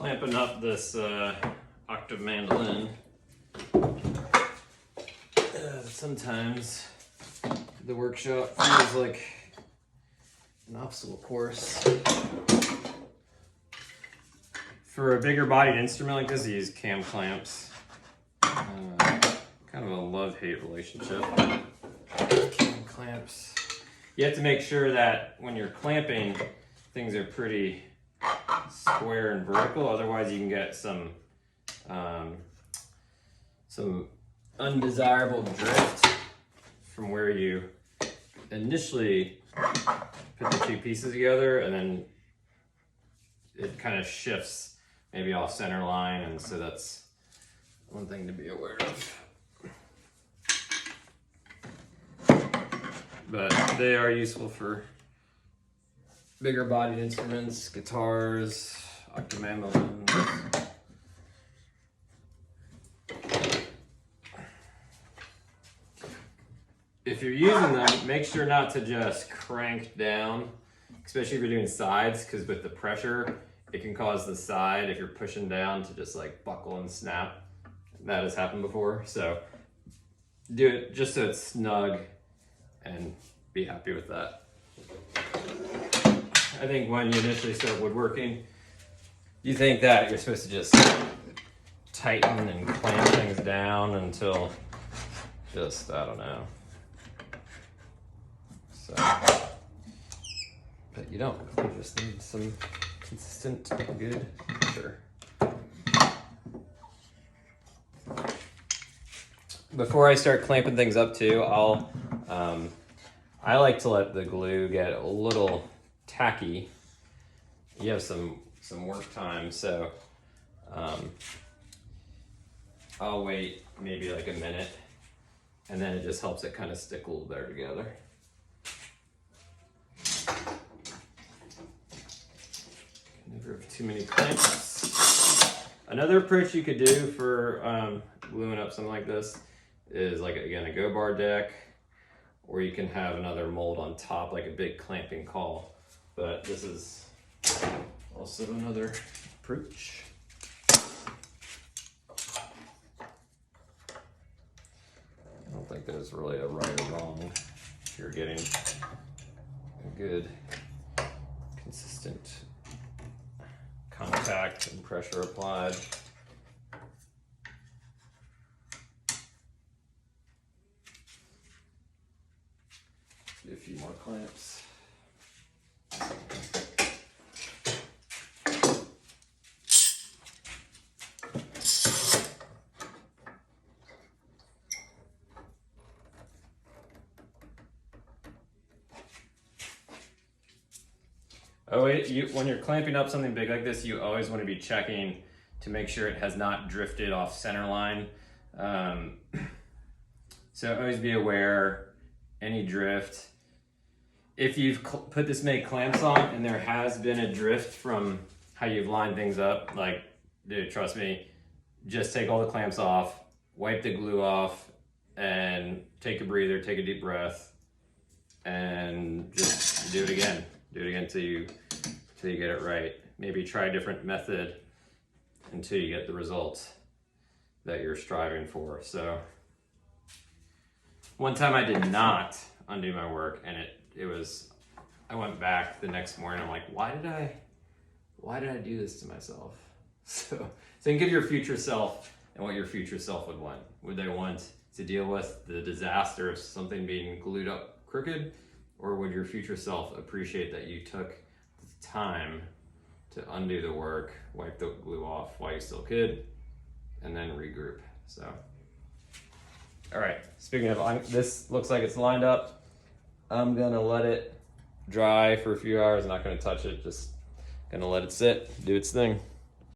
clamping up this Octave mandolin. Sometimes the workshop feels like an obstacle course. For a bigger bodied instrument like this, I use cam clamps. Kind of a love-hate relationship. Cam clamps. You have to make sure that when you're clamping, things are pretty square and vertical. Otherwise, you can get some undesirable drift from where you initially put the two pieces together, and then it kind of shifts maybe off center line, and so that's one thing to be aware of. But they are useful for bigger bodied instruments, guitars, octave mandolins. If you're using them, make sure not to just crank down, especially if you're doing sides, because with the pressure, it can cause the side, if you're pushing down, to just like buckle and snap. That has happened before. So do it just so it's snug and be happy with that. I think when you initially start woodworking, you think that you're supposed to just tighten and clamp things down until just, I don't know. So, but you don't. You just need some consistent, good pressure. Before I start clamping things up too, I like to let the glue get a little tacky. You have some work time, so I'll wait maybe like a minute, and then it just helps it kind of stick a little better together. Never have too many clamps. Another approach you could do for gluing up something like this is, like, again, a go bar deck, or you can have another mold on top, like a big clamping caul. But this is also another approach. I don't think there's really a right or wrong if you're getting a good, consistent contact and pressure applied. Do a few more clamps. Oh, when you're clamping up something big like this, you always want to be checking to make sure it has not drifted off center line. So always be aware, any drift. If you've put this many clamps on and there has been a drift from how you've lined things up, like, dude, trust me, just take all the clamps off, wipe the glue off, and take a breather, take a deep breath, and just do it again. Do it again till you get it right. Maybe try a different method until you get the results that you're striving for. So one time I did not undo my work, and I went back the next morning. I'm like, why did I do this to myself? So think of your future self and what your future self would want. Would they want to deal with the disaster of something being glued up crooked? Or would your future self appreciate that you took the time to undo the work, wipe the glue off while you still could, and then regroup? So, all right, speaking of, this looks like it's lined up. I'm gonna let it dry for a few hours, not gonna touch it, just gonna let it sit, do its thing.